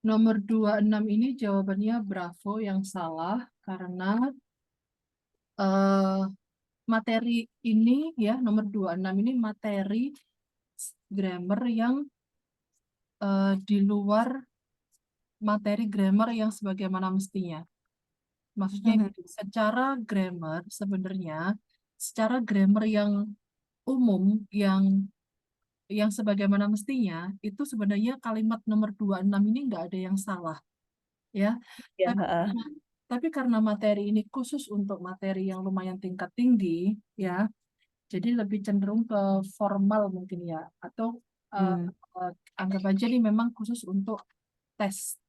Nomor 26 ini jawabannya Bravo yang salah karena eh, materi ini ya nomor 26 ini materi grammar yang di luar materi grammar yang sebagaimana mestinya. Maksudnya Mhm. gini, secara grammar yang umum yang sebagaimana mestinya itu sebenarnya kalimat nomor 26 ini nggak ada yang salah ya. Ya, Tapi heeh. tapi karena materi ini khusus untuk materi yang lumayan tingkat tinggi ya, jadi lebih cenderung ke formal mungkin ya atau eh, Hmm. eh, anggap aja nih memang khusus untuk tes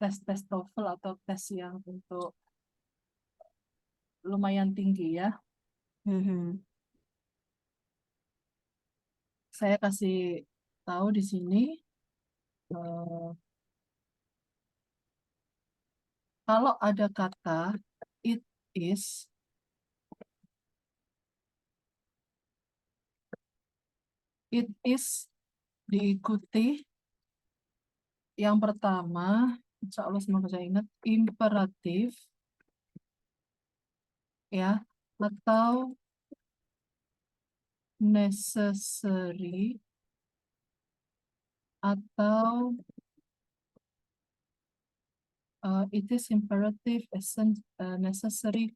tes tes TOEFL atau tes yang untuk lumayan tinggi ya. Mhm. Saya kasih tahu di sini eh, kalau ada kata it is, it is diikuti yang pertama, insya Allah semoga saya ingat, imperatif ya, atau necessary, atau it is imperative, necessary,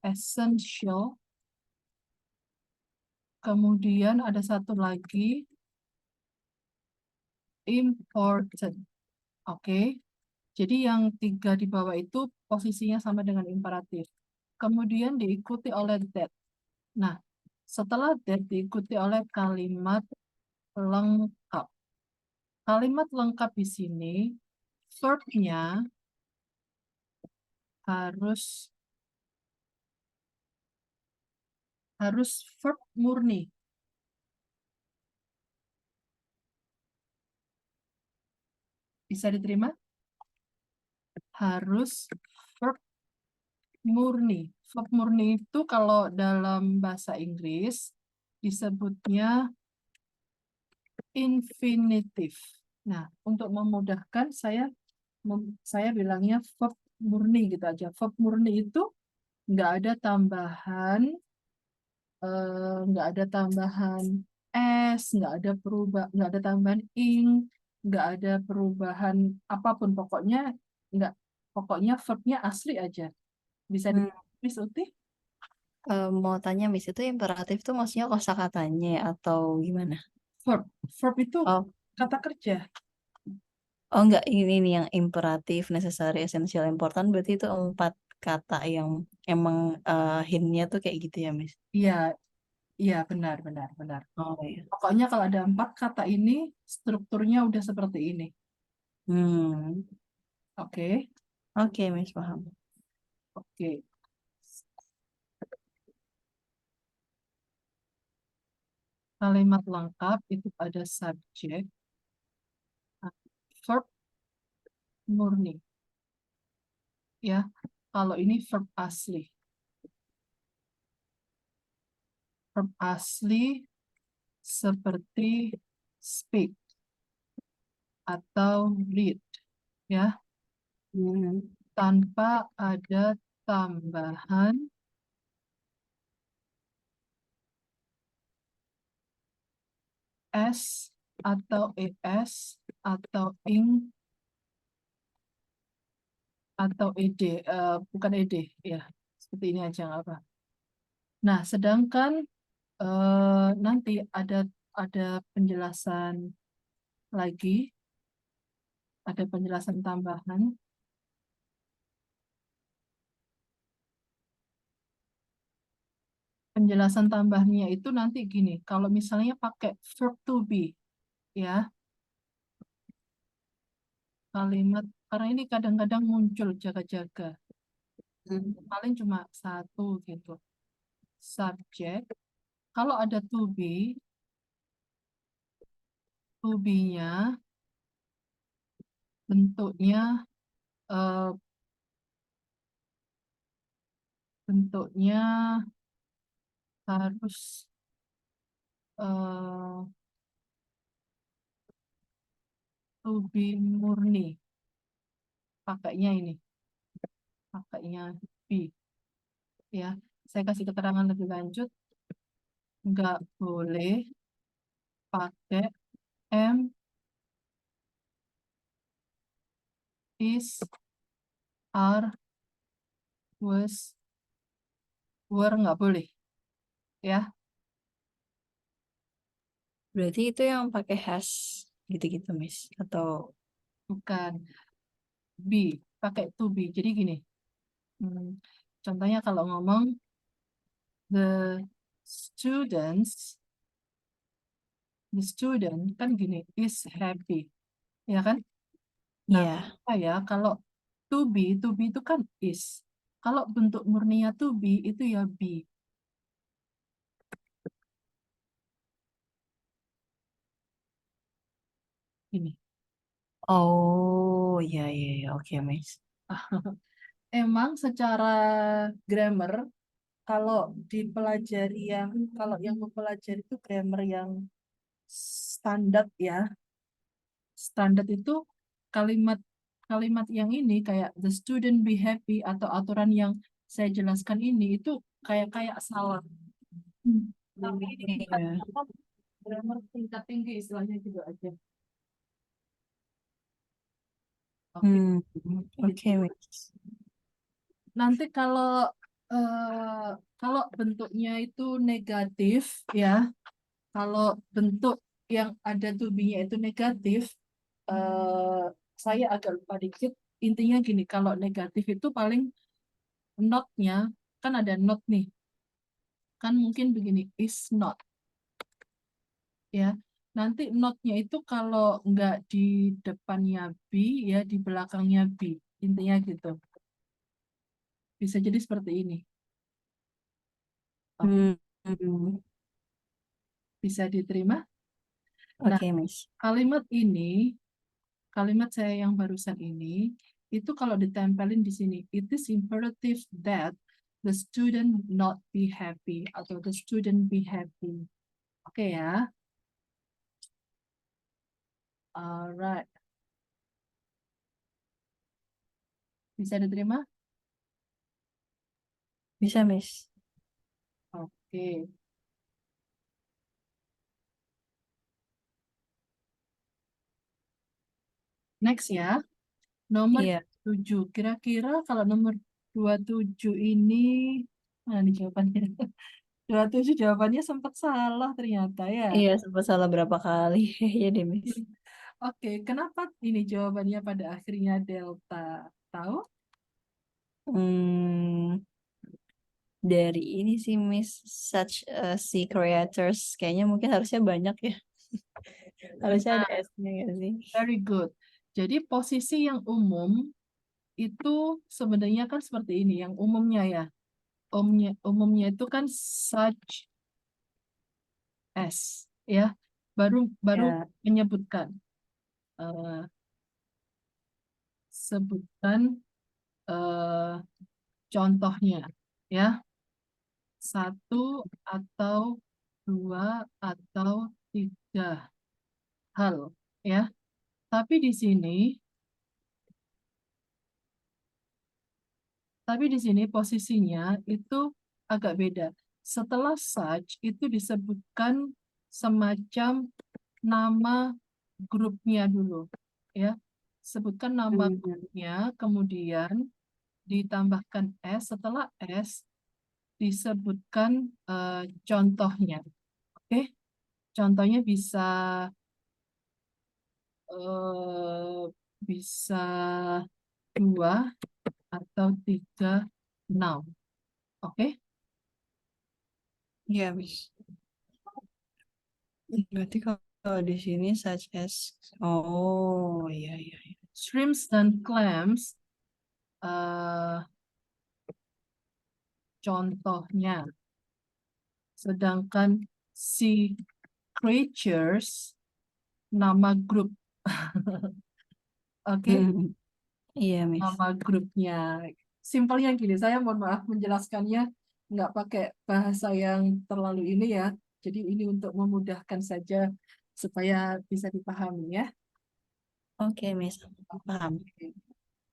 essential. Kemudian ada satu lagi, important. Oke. Jadi yang tiga di bawah itu posisinya sama dengan imperatif. Kemudian diikuti oleh that. Nah, setelah that diikuti oleh kalimat lengkap. Kalimat lengkap di sini, verb-nya harus verb murni. Bisa diterima? Harus verb murni. Verb murni itu kalau dalam bahasa Inggris disebutnya infinitif. Nah, untuk memudahkan saya bilangnya verb murni gitu aja. Verb murni itu nggak ada tambahan, nggak ada tambahan s, nggak ada tambahan ing, nggak ada perubahan apapun. Pokoknya verbnya asli aja. Bisa Hmm. Miss Uti? Mau tanya Miss, itu imperatif tuh maksudnya kosakatanya atau gimana? Verb, verb itu Oh, kata kerja. oh enggak, ini yang imperatif, necessary, essential, important berarti itu 4 kata yang emang hintnya tuh kayak gitu ya Miss? Iya, iya benar, benar, benar. Oh iya. Pokoknya kalau ada 4 kata ini, strukturnya udah seperti ini. Hmm. Oke, Oke Miss, paham. oke. Kalimat lengkap itu ada subjek, verb murni. Ya, kalau ini verb asli. Verb asli seperti speak atau read. Ya, Hmm. tanpa ada tambahan s atau es atau ing atau ed, bukan ed ya, seperti ini aja nggak apa. Nah, sedangkan nanti ada penjelasan lagi, ada penjelasan tambahan. Penjelasan tambahnya itu nanti gini, kalau misalnya pakai verb to be, ya, kalimat, karena ini kadang-kadang muncul jaga-jaga, Hmm. paling cuma satu gitu. Subjek, kalau ada to be-nya bentuknya eh, bentuknya harus eh, to be murni. pakainya ini, pakainya be. Ya, saya kasih keterangan lebih lanjut, nggak boleh pakai am, is, are, was, were, nggak boleh. Ya, Berarti itu yang pakai has gitu-gitu, Miss. Atau bukan be, pakai to be. Jadi gini, hmm, contohnya kalau ngomong the students, the student kan gini, is happy, ya kan? Nah, ya. saya kalau to be itu kan is. Kalau bentuk murninya to be itu ya be. Ini. Oh, iya, iya, iya. Oke, Miss. Emang secara grammar, kalau dipelajari kalau yang mempelajari itu grammar yang standar ya, standar itu kalimat kalimat yang ini kayak the student be happy atau aturan yang saya jelaskan ini itu kayak kayak salah. Tapi ini juga Iya. grammar tingkat tinggi istilahnya juga aja. Oke. Hmm, oke, Jadi Miss. nanti kalau bentuknya itu negatif ya, kalau bentuk yang ada to be-nya itu negatif, eh, saya agak lupa dikit. Intinya gini, kalau negatif itu paling not-nya kan ada not nih, kan mungkin begini is not ya. Nanti not-nya itu kalau nggak di depannya be ya di belakangnya be. Intinya gitu. Bisa jadi seperti ini. Oke, Hmm, hmm. bisa diterima. Nah, Oke, Miss. kalimat ini, kalimat saya yang barusan ini, itu kalau ditempelin di sini, it is imperative that the student not be happy atau the student be happy. Oke ya, alright, bisa diterima? Bisa, Miss. Oke, next ya, nomor Iya. 7. Kira-kira kalau nomor 27 ini, mana nih jawabannya? 27 jawabannya sempat salah ternyata ya. Iya, sempat salah berapa kali. Iya deh, Miss. Oke, kenapa ini jawabannya pada akhirnya delta? Tahu? Hmm, dari ini sih, Miss, such si creators, kayaknya mungkin harusnya banyak ya. Harusnya ada Benar, S-nya nggak sih? very good. Jadi posisi yang umum itu sebenarnya kan seperti ini, yang umumnya ya. Umumnya itu kan such as, ya. Baru baru Ya. menyebutkan, eh, sebutkan eh, contohnya, ya. Satu atau dua atau tiga hal, ya. Tapi di sini, posisinya itu agak beda. Setelah such itu disebutkan semacam nama grupnya dulu, ya. Sebutkan nama Hmm. grupnya, kemudian ditambahkan S. Setelah S disebutkan contohnya. Oke, contohnya eh, bisa dua atau tiga noun. Oke, Iya, Miss. Berarti kalau di sini such as, oh iya iya. Iya. shrimps dan clams eh, contohnya. Sedangkan si creatures nama grup. Oke, Hmm, iya, Miss. nama grupnya. Simpelnya gini, saya mohon maaf menjelaskannya nggak pakai bahasa yang terlalu ini ya. Jadi ini untuk memudahkan saja supaya bisa dipahami ya. Oke, Miss. Paham. Oke.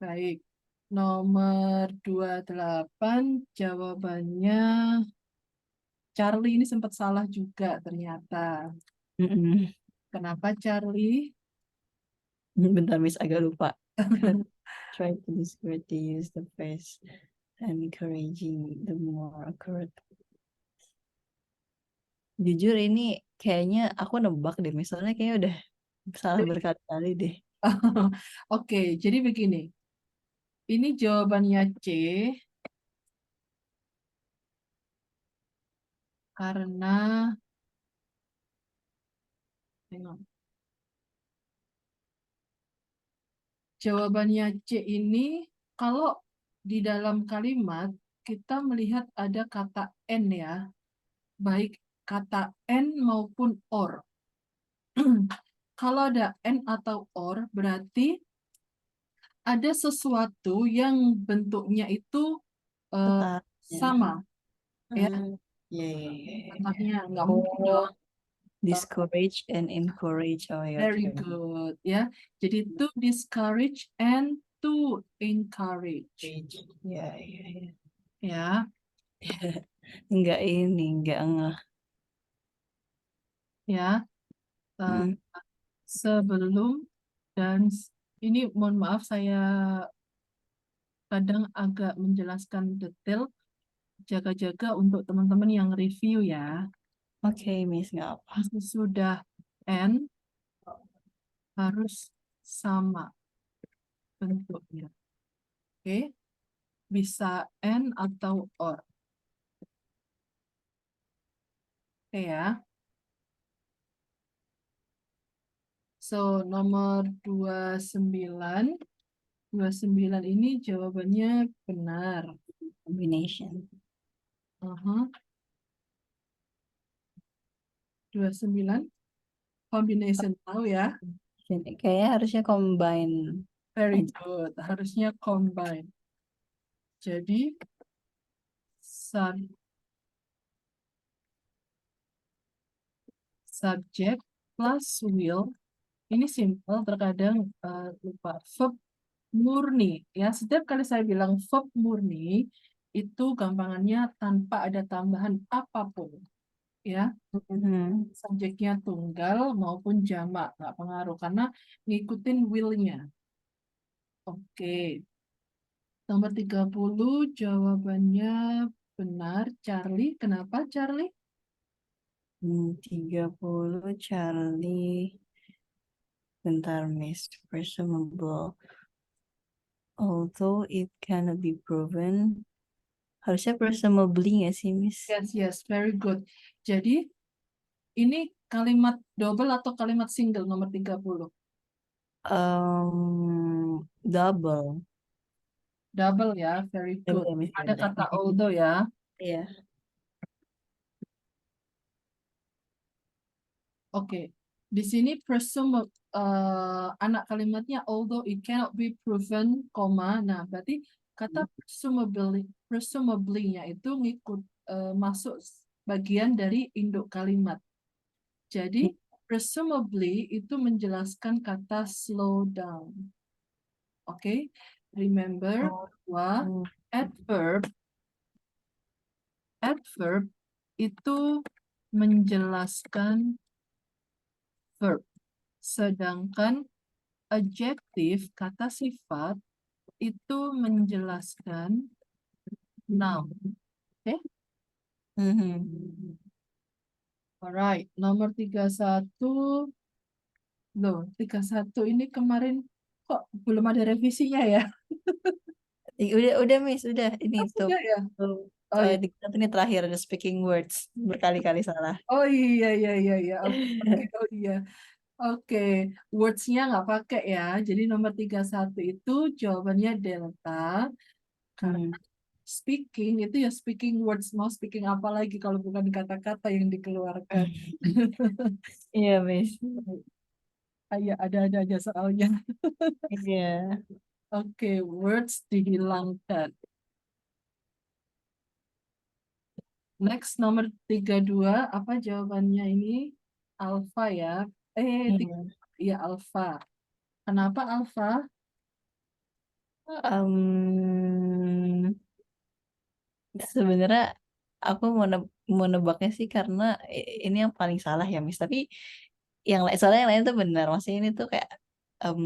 Baik. Nomor 28 jawabannya Charlie, ini sempat salah juga ternyata. Mm-mm. Kenapa Charlie? Bentar, Miss, agak lupa. Try to discourage to use the phrase encouraging the more accurate. Jujur ini kayaknya aku nebak deh, misalnya kayaknya udah salah berkali-kali deh. Oke, jadi begini. Ini jawabannya C karena tengok. Jawabannya C ini kalau di dalam kalimat kita melihat ada kata N ya, baik kata N maupun or. Kalau ada N atau or berarti ada sesuatu yang bentuknya itu Tetapnya. sama ya, Ya, ya, ya, ya. katanya nggak mungkin Oh, dong. discourage and encourage. Oh ya, Very oke. good ya. Jadi to discourage and to encourage Ya, ya, ya. ya. Enggak ini, enggak ngeh. Ya. Eh, Mm. sebelum dan ini mohon maaf saya kadang agak menjelaskan detail, jaga-jaga untuk teman-teman yang review ya. Oke, Miss, nggak apa. Sesudah N harus sama bentuknya. Oke, bisa N atau or. Oke ya. So, nomor 29. 29 ini jawabannya benar. Combination. 29 combination tahu ya. Kayaknya harusnya combine Very aja. good. Harusnya combine. Jadi subject plus will ini simple, terkadang lupa. Verb murni ya. Setiap kali saya bilang verb murni itu gampangannya tanpa ada tambahan apapun ya. Mhm. Subjeknya tunggal maupun jamak nggak pengaruh karena ngikutin will-nya. Oke. Nomor 30 jawabannya benar. Charlie, kenapa Charlie? 30 Charlie. Bentar, Miss. Presumable. Although it cannot be proven. Harusnya presumably nggak sih, Miss? Yes, very good. Jadi ini kalimat double atau kalimat single nomor 30? Double. Double ya, very Ya good. udah, Miss. Ya Ada udah. kata although ya. Iya. Oke. Di sini anak kalimatnya although it cannot be proven, koma. Nah, berarti kata presumably-nya itu masuk bagian dari induk kalimat. Jadi presumably itu menjelaskan kata slow down. Oke. Remember bahwa adverb itu menjelaskan verb. Sedangkan adjektif, kata sifat, itu menjelaskan noun. Oke? Alright, nomor 31. Loh, 31 ini kemarin kok belum ada revisinya ya? Udah, Miss, udah. Ini tuh. Sudah ya? Oh iya. Di kita ini terakhir ada speaking words berkali-kali salah. Oh iya. Oke, oh iya. Oke, words-nya nggak pakai ya. Jadi nomor 31 itu jawabannya delta. Karena speaking itu ya speaking words. Mau speaking apa lagi kalau bukan kata-kata yang dikeluarkan. Iya, Miss. Iya, ada aja soalnya. Iya. Oke, words dihilangkan. Next, nomor 32. Apa jawabannya ini? Alfa ya. Iya. Iya, alfa. Kenapa alfa? Em, Sebenarnya aku mau nebaknya sih karena ini yang paling salah ya, Miss. Tapi soalnya yang lain tuh benar. Maksudnya ini tuh kayak em,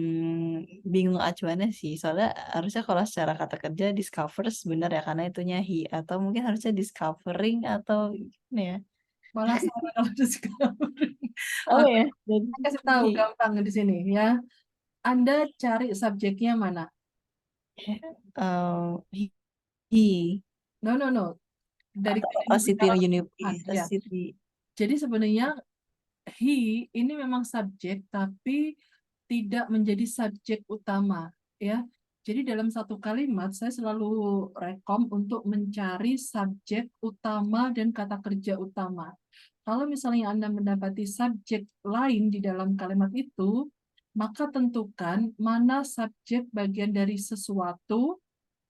bingung acuannya sih. Soalnya harusnya kalau secara kata kerja discovers benar ya karena itunya he, atau mungkin harusnya discovering atau gimana ya? Malah salah kalau discovery. Oh Oke, ya, saya kasih tahu he. gampang di sini ya. Anda cari subjeknya mana? He, he. No, no, no. Dari A city bicara uni, a ya. city. Jadi sebenarnya he ini memang subjek tapi tidak menjadi subjek utama ya. Jadi dalam satu kalimat saya selalu rekom untuk mencari subjek utama dan kata kerja utama. Kalau misalnya Anda mendapati subjek lain di dalam kalimat itu, maka tentukan mana subjek bagian dari sesuatu,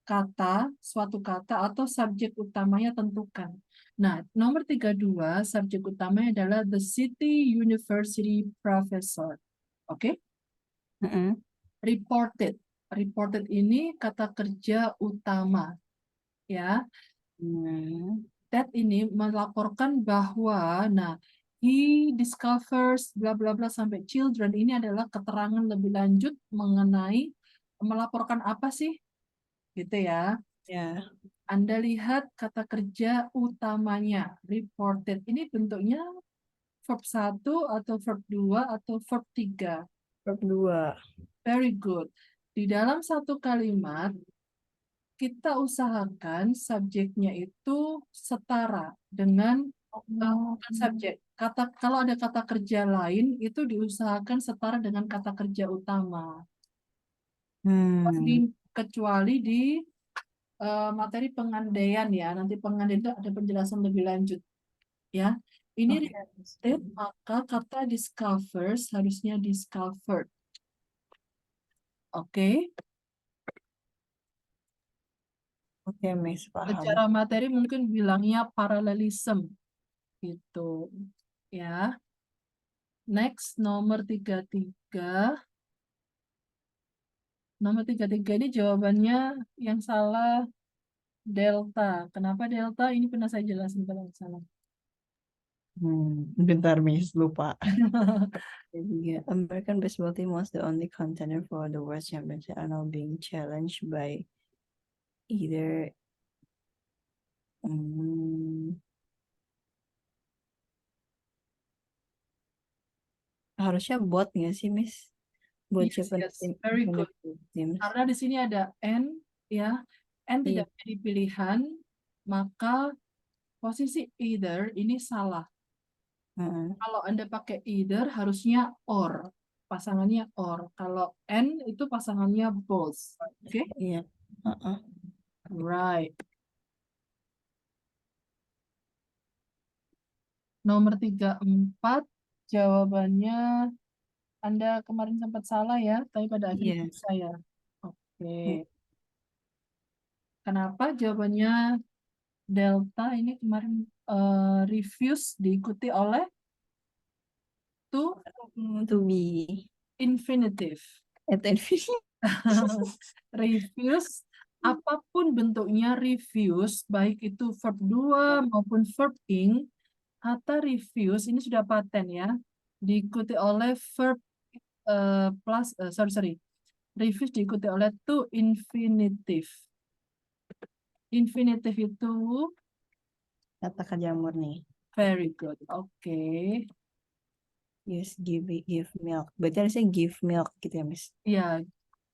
kata, suatu kata, atau subjek utamanya tentukan. Nah, nomor 32, subjek utamanya adalah the city university professor. Oke? Mm-mm. Reported. Reported ini kata kerja utama. Ya, Hmm. that ini melaporkan bahwa, nah, he discovers bla bla bla sampai children ini adalah keterangan lebih lanjut mengenai melaporkan apa sih, gitu ya. Ya, Anda lihat kata kerja utamanya, reported. Ini bentuknya verb satu atau verb 2 atau verb 3. bab dua. Very good. Di dalam satu kalimat, kita usahakan subjeknya itu setara dengan Oh. bukan subjek. Kalau ada kata kerja lain, itu diusahakan setara dengan kata kerja utama. Hmm. Kecuali di materi pengandaian ya. Nanti pengandaian itu ada penjelasan lebih lanjut ya. Ini Oke. related, maka kata discovers harusnya discovered. Oke. Oke, Miss, paham. Secara materi mungkin bilangnya parallelism gitu. Ya. Next nomor 33. Nomor 33 ini jawabannya yang salah delta. Kenapa delta? Ini pernah saya jelasin kalau nggak salah. Bentar, Miss, lupa. Yeah, American baseball team was the only contender for the World Championship and now being challenged by either hmm, harusnya bot nggak sih, Miss? Buat Yes, Japan yes, team, very good. teams. Karena di sini ada N, ya. N Iya. tidak jadi pilihan, maka posisi either ini salah. Heeh. Kalau Anda pakai either, harusnya or. Pasangannya or. Kalau N itu pasangannya both. Oke? Iya. Heeh. Right. Nomor 34, jawabannya Anda kemarin sempat salah ya, tapi pada akhirnya Iya. bisa ya. Oke. Hmm. Kenapa jawabannya delta ini kemarin refuse diikuti oleh to To be infinitive. at infinity. Refuse, apapun bentuknya refuse, baik itu verb 2 maupun verb ing, kata refuse ini sudah paten ya, diikuti oleh verb sorry, refuse diikuti oleh to infinitive. Infinitive itu Kata kerja murni. very good. Oke. Yes, give milk. Berarti harusnya give milk gitu ya, Miss. Ya,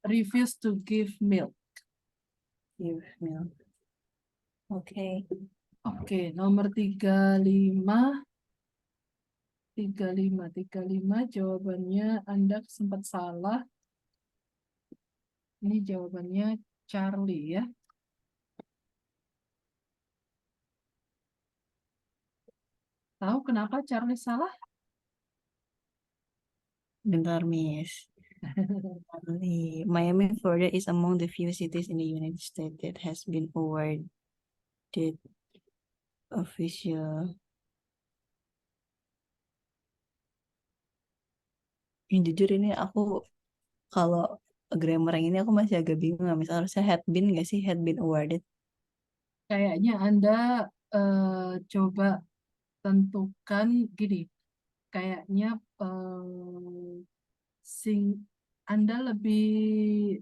refuse to give milk. Give milk. Oke. Oke, nomor 35. 35 jawabannya Anda sempat salah. Ini jawabannya Charlie ya. Tahu kenapa Charlie salah? Bentar, Miss. Miami, Florida is among the few cities in the United States that has been awarded official. Yang jujur ini aku kalau grammar yang ini aku masih agak bingung. Misalnya harusnya had been nggak sih? Had been awarded. Kayaknya Anda coba tentukan gini, kayaknya sing Anda lebih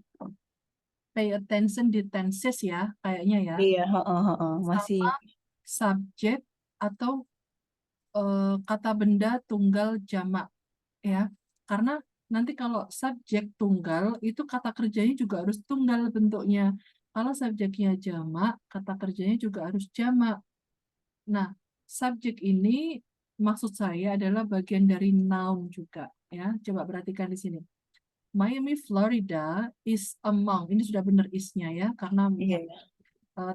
pay attention di tenses ya, kayaknya ya, Iya, heeh, heeh. Masih, sama subjek atau kata benda tunggal jamak ya. Karena nanti kalau subjek tunggal itu kata kerjanya juga harus tunggal bentuknya. Kalau subjeknya jamak, kata kerjanya juga harus jamak. Nah, subjek ini maksud saya adalah bagian dari noun juga ya. Coba perhatikan di sini. Miami, Florida is among. Ini sudah benar is-nya ya, karena iya.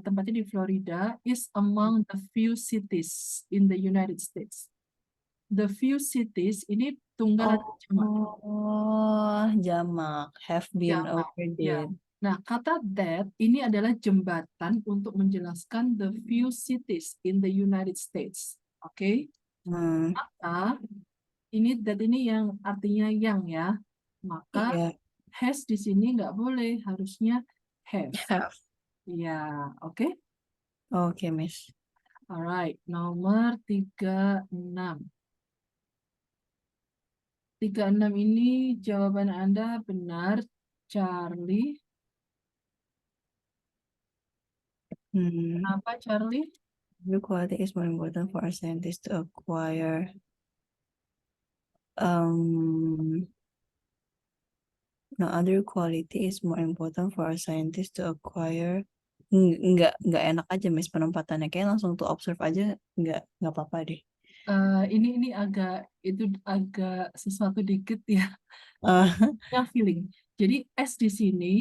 tempatnya di Florida is among the few cities in the United States. The few cities ini tunggal atau jamak? Jamak. Have been Jamak. Ya. awarded. Nah, kata that ini adalah jembatan untuk menjelaskan the few cities in the United States. Oke? Hmm, Maka ini that ini yang artinya yang ya. Maka iya. has di sini nggak boleh, harusnya have. Have. Ya, oke. Oke, Miss. Alright, nomor 36. 36 ini jawaban Anda benar, Charlie. Hmm. Kenapa, Charlie? Every quality is more important for a scientist to acquire. Um, no other quality is more important for a scientist to acquire. Nggak enak aja, Miss, penempatannya. Kayak langsung to observe aja, nggak apa-apa deh. Ini agak sesuatu dikit ya, Ah, yang feeling. Jadi S di sini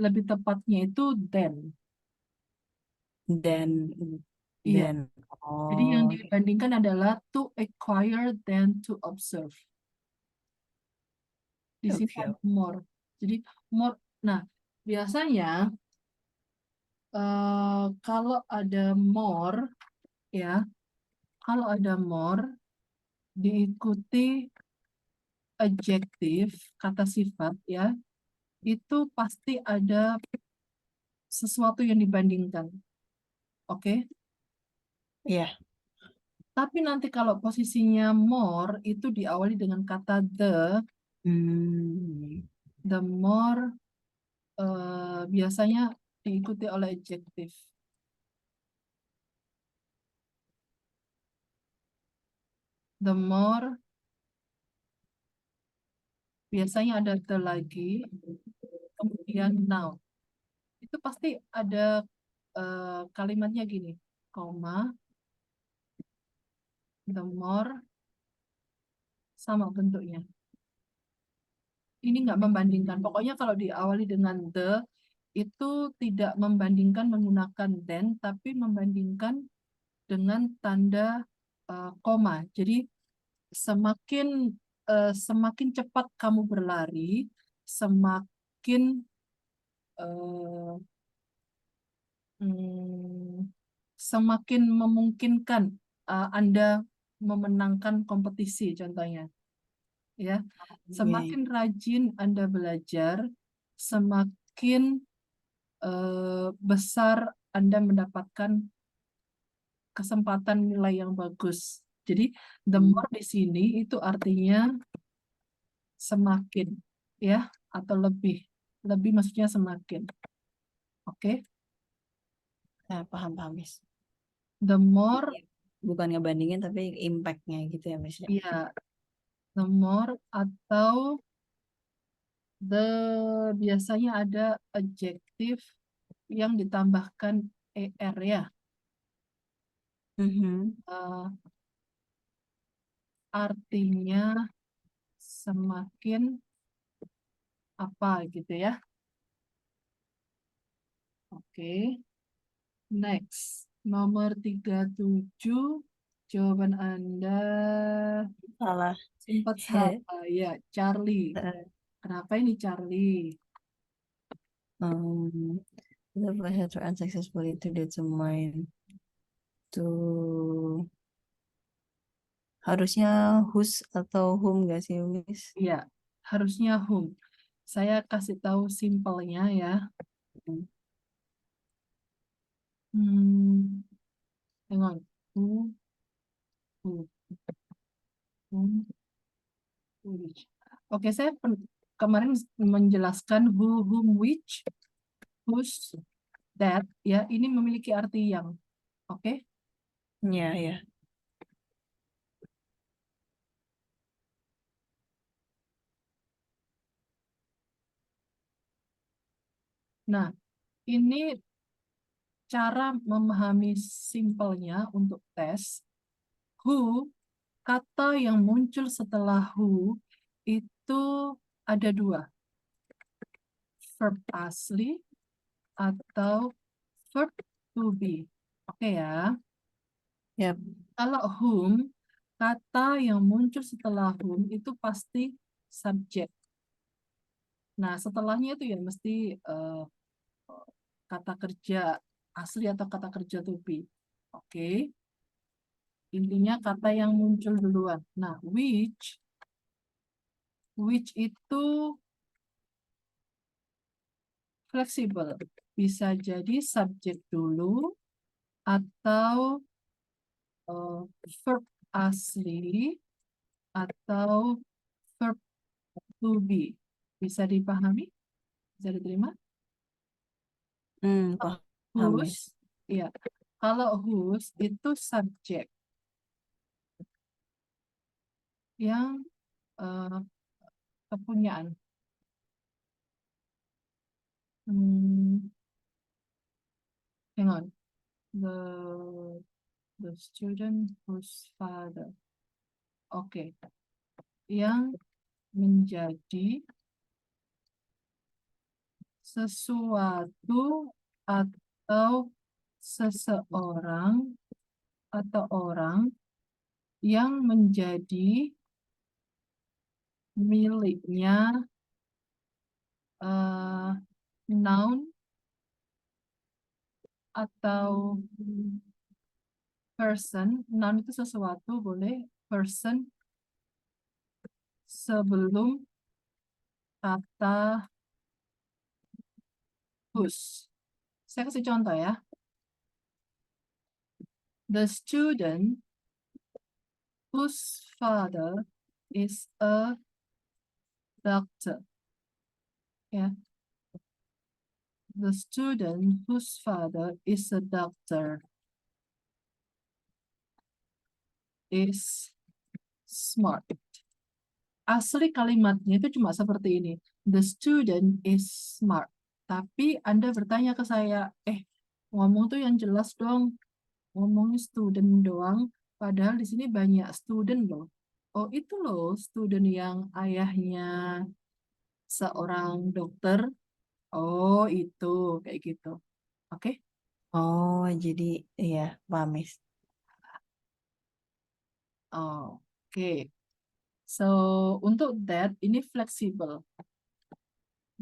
lebih tepatnya itu than. dan Iya, dan jadi yang oh dibandingkan adalah to acquire than to observe. Di sini oke. ada more. Jadi more. Nah, biasanya kalau ada more ya, kalau ada more diikuti adjektif kata sifat ya, itu pasti ada sesuatu yang dibandingkan. Oke. Iya. Tapi nanti kalau posisinya more itu diawali dengan kata Hmm, the more biasanya diikuti oleh adjektif. The more biasanya ada the lagi, kemudian noun. Itu pasti ada kalimatnya gini, koma, the more, sama bentuknya. Ini nggak membandingkan. Pokoknya kalau diawali dengan the, itu tidak membandingkan menggunakan then, tapi membandingkan dengan tanda koma. Jadi semakin semakin cepat kamu berlari, semakin eh, hmm, semakin memungkinkan Anda memenangkan kompetisi, contohnya. Ya, iya, semakin rajin Anda belajar, semakin besar Anda mendapatkan kesempatan nilai yang bagus. Jadi, the iya. more di sini itu artinya semakin, ya, atau lebih. Lebih maksudnya semakin. Oke, Nah, paham paham, Miss. the more, Iya. Bukan ngebandingin tapi impactnya gitu ya, Miss, ya. ya, the more atau the biasanya ada adjektif yang ditambahkan er ya. Mhm. Eh, artinya semakin apa gitu ya. Oke, next. Nomor 37, jawaban Anda Salah. sempat salah. Ya, Charlie. Kenapa ini Charlie? um, the pleasure to unsuccessfully to determine to harusnya whose atau whom gak sih, Miss? Ya, harusnya whom. Saya kasih tahu simpelnya ya. Hmm. Hang on. Who, who, whom, which. Oke, saya kemarin menjelaskan who, whom, which, whose, that. Ya, ini memiliki arti yang. Oke. Ya, ya. Nah, ini cara memahami simpelnya untuk tes. Who, kata yang muncul setelah who itu ada dua. Verb asli atau verb to be. Oke ya. Yap. Kalau whom, kata yang muncul setelah whom itu pasti subjek. Nah, setelahnya itu ya mesti kata kerja asli atau kata kerja to be. Oke. Intinya kata yang muncul duluan. Nah, which itu fleksibel. Bisa jadi subjek dulu atau verb asli atau verb to be. Bisa dipahami? Bisa diterima? Paham, Miss. Whose, ya. Kalau whose itu subjek yang kepunyaan. Hang on. The student whose father. Oke. Yang menjadi sesuatu atau seseorang atau orang yang menjadi miliknya noun atau person. Noun itu sesuatu, boleh person sebelum kata whose. Saya kasih contoh ya. The student whose father is a doctor. Ya. The student whose father is a doctor is smart. Asli kalimatnya itu cuma seperti ini. The student is smart. Tapi Anda bertanya ke saya, ngomong tuh yang jelas dong. Ngomongnya student doang. Padahal di sini banyak student loh. Oh itu loh student yang ayahnya seorang dokter. Oh itu kayak gitu. Oke? Oh, jadi ya, paham, Miss. Oke. So untuk that ini fleksibel.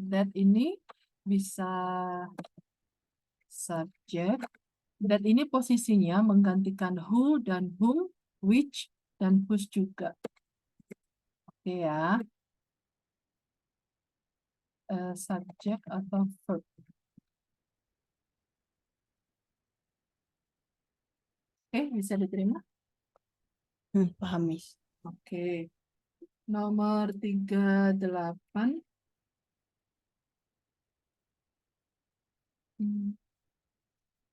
That ini bisa subjek. That ini posisinya menggantikan who dan whom, which, dan whose juga. Oke ya. Subjek atau verb. Oke, bisa diterima? Paham, Miss. Oke. Nomor 38.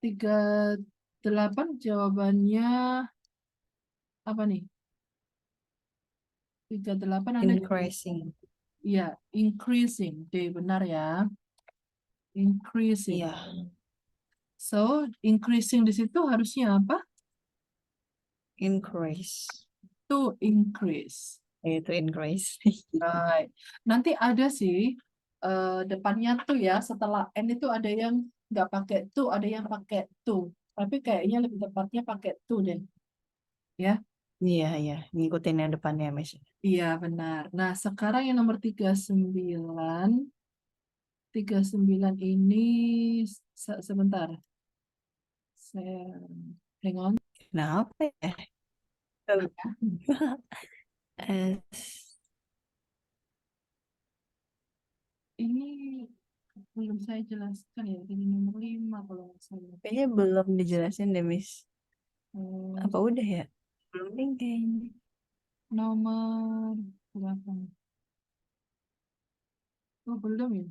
38 jawabannya apa nih? 38 Anda Increasing. ya, increasing. D, benar ya. Increasing. Iya, So, increasing di situ harusnya apa? increase. To increase. Itu increase. Right. Nanti ada sih depannya tuh ya, setelah N itu ada yang nggak pakai to, ada yang pakai to. Tapi kayaknya lebih tepatnya pakai to deh. Ya, Iya, iya. Ngikutin yang depannya, Miss. iya benar. Nah, sekarang yang nomor 39. 39 ini sebentar. Saya hang on. Kenapa ya? Eh, Ini belum saya jelaskan ya, ini nomor 5 kalau nggak salah. Kayaknya belum dijelasin deh, Miss. Hmm, Apa udah ya? Belum deh kayaknya. nomor berapa? Oh, belum ya?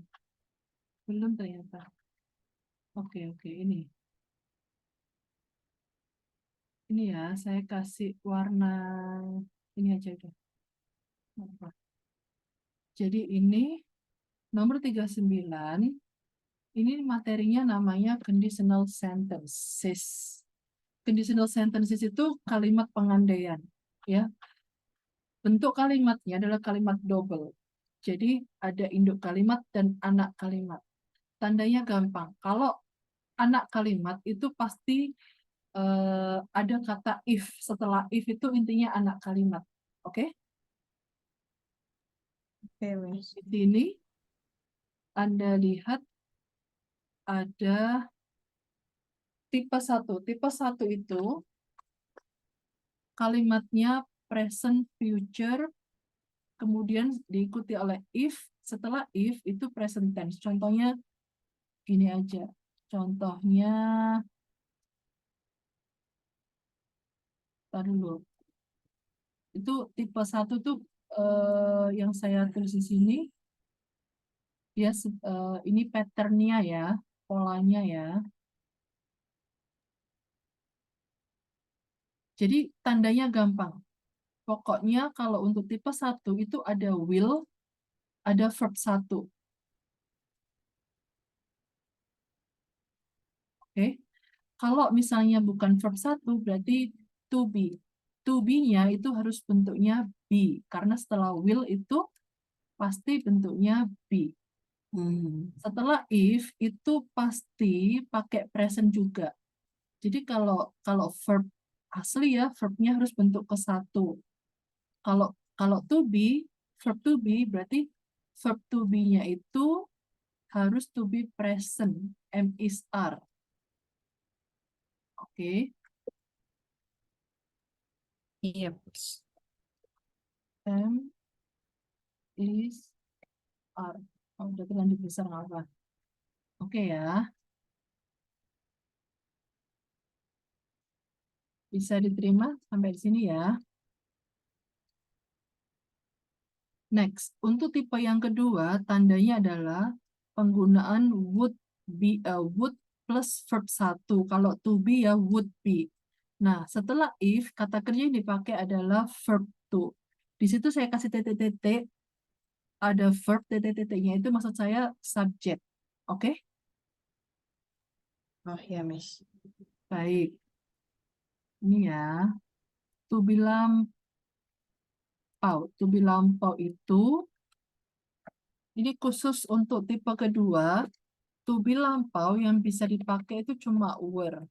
Belum ternyata. Oke, oke, ini. Ini ya, saya kasih warna ini aja udah. Apa? Jadi ini nomor 39, ini materinya namanya conditional sentences. Conditional sentences itu kalimat pengandaian, ya. Bentuk kalimatnya adalah kalimat double. Jadi ada induk kalimat dan anak kalimat. Tandanya gampang. Kalau anak kalimat itu pasti ada kata if. Setelah if itu intinya anak kalimat. Oke? Oke, Miss. Di sini Anda lihat ada tipe 1. Tipe 1 itu kalimatnya present future, kemudian diikuti oleh if. Setelah if itu present tense. Contohnya gini aja. Contohnya, tar dulu. Itu tipe 1 tuh yang saya tulis di sini. Ya, ini patternnya ya, polanya ya. Jadi tandanya gampang. Pokoknya kalau untuk tipe 1 itu ada will, ada verb 1. Oke. Kalau misalnya bukan verb 1 berarti to be. To be-nya itu harus bentuknya be. Karena setelah will itu pasti bentuknya be. Setelah if itu pasti pakai present juga. Jadi kalau verb asli ya, verbnya harus bentuk ke 1. Kalau kalau to be, verb to be berarti verb to be-nya itu harus to be present, M is R. Oke, Iya, Miss. M is R. Oh, udah terlanjur besar nggak apa. Oke ya, bisa diterima sampai di sini ya. Next, untuk tipe yang kedua, tandanya adalah penggunaan would be, would plus verb 1. Kalau to be ya would be. Nah, setelah if, kata kerja yang dipakai adalah verb to. Di situ saya kasih titik-titik, ada verb titik-titiknya itu maksud saya subject. Oke? Oh ya, Miss. Baik. Ini ya, to be lampau. To be lampau itu, ini khusus untuk tipe kedua, to be lampau yang bisa dipakai itu cuma were.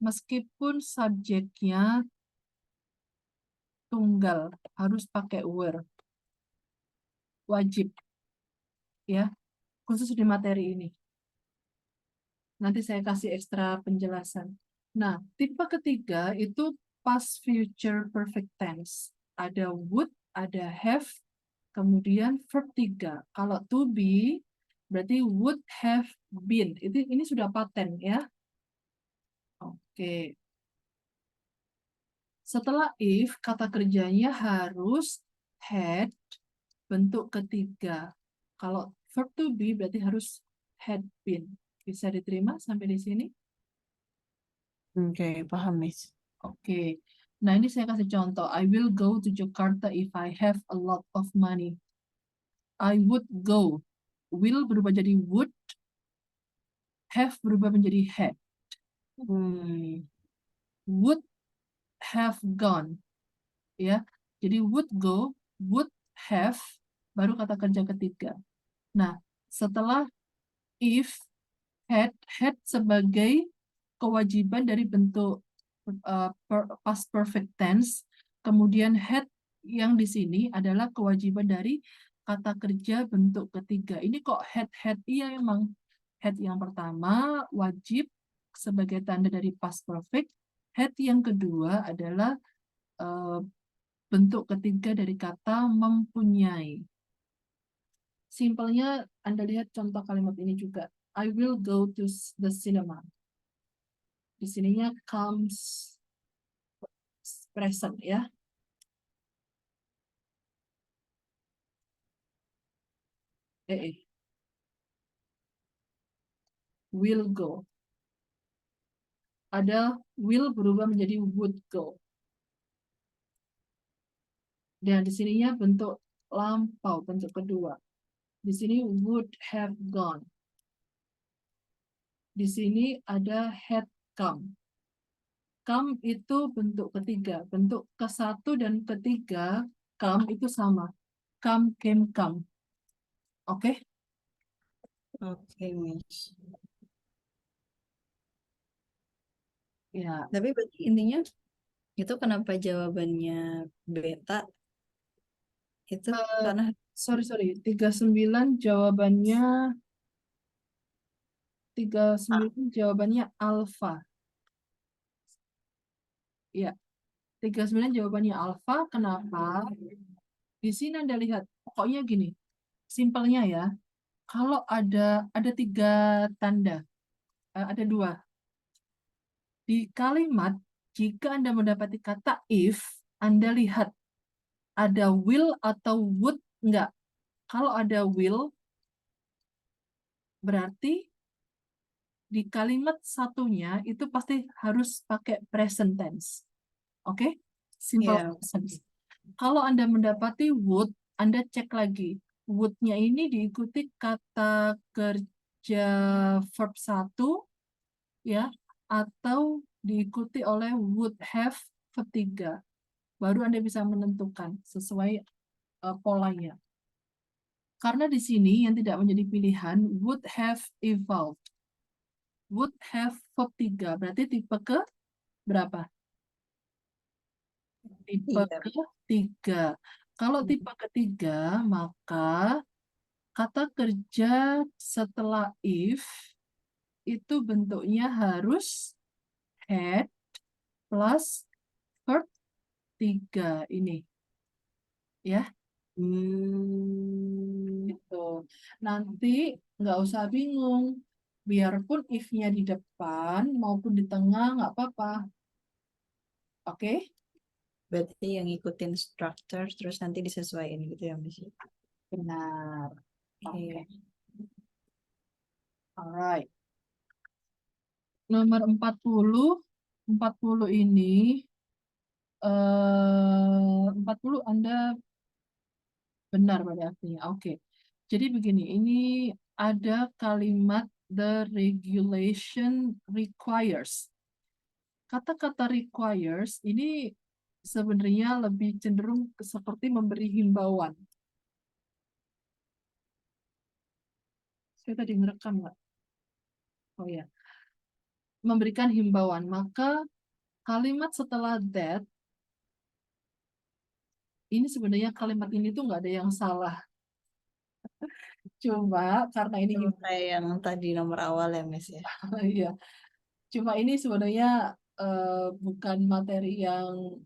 Meskipun subjeknya tunggal, harus pakai were. Wajib, ya. Khusus di materi ini. Nanti saya kasih ekstra penjelasan. Nah, tipe ketiga itu past future perfect tense. Ada would, ada have, kemudian verb 3. Kalau to be, berarti would have been. Ini sudah paten ya. Oke. Setelah if, kata kerjanya harus had, bentuk ketiga. Kalau verb to be berarti harus had been. Bisa diterima sampai di sini? Oke, paham, Miss. Oke. Nah, ini saya kasih contoh. I will go to Jakarta if I have a lot of money. I would go. Will berubah jadi would. Have berubah menjadi had. Would have gone. Ya. Jadi would go, would have, baru kata kerja ketiga. Nah, setelah if, had sebagai kewajiban dari bentuk past perfect tense, kemudian had yang di sini adalah kewajiban dari kata kerja bentuk ketiga. Ini kok had, iya emang. Had yang pertama wajib sebagai tanda dari past perfect. Had yang kedua adalah bentuk ketiga dari kata mempunyai. Simpelnya Anda lihat contoh kalimat ini juga. I will go to the cinema. Di sininya comes present ya. Will go. Ada will berubah menjadi would go. Dan di sininya bentuk lampau, bentuk kedua. Di sini would have gone. Di sini ada had come. Come itu bentuk ketiga. Bentuk ke-1 dan ketiga, come itu sama. Come, came, come. Oke? Oke, Miss. Ya. Tapi berarti intinya itu kenapa jawabannya beta itu karena Sorry. 39 jawabannya 39 jawabannya alfa. Ya. 39 jawabannya alfa. Kenapa? Di sini Anda lihat, pokoknya gini. Simpelnya ya. Kalau ada 3 tanda, ada 2. Di kalimat, jika Anda mendapati kata if, Anda lihat ada will atau would enggak. Kalau ada will, berarti di kalimat satunya itu pasti harus pakai present tense. Oke? Simple ya present. Kalau Anda mendapati would, Anda cek lagi. Would-nya ini diikuti kata kerja verb 1 ya, atau diikuti oleh would have verb 3. Baru Anda bisa menentukan sesuai polanya. Karena di sini yang tidak menjadi pilihan would have evolved. Would have verb 3. Berarti tipe ke berapa? Tipe iya. ketiga. Kalau tipe ketiga, maka kata kerja setelah if itu bentuknya harus had plus verb 3 ini. Ya, gitu. Nanti nggak usah bingung. Biarpun if-nya di depan maupun di tengah nggak apa-apa. Oke? Berarti yang ngikutin structure terus nanti disesuaikan gitu ya, Miss. Benar. Oke. Oke. Alright. Nomor 40. 40 ini 40 Anda benar pada artinya. Oke. Jadi begini, ini ada kalimat the regulation requires. Kata-kata requires ini sebenarnya lebih cenderung seperti memberi himbauan. Saya tadi merekam nggak? Oh ya, memberikan himbauan. Maka kalimat setelah that, ini sebenarnya kalimat ini tuh nggak ada yang salah. Cuma karena ini Sama kayak yang tadi nomor awal ya, Miss ya. iya. Cuma ini sebenarnya bukan materi yang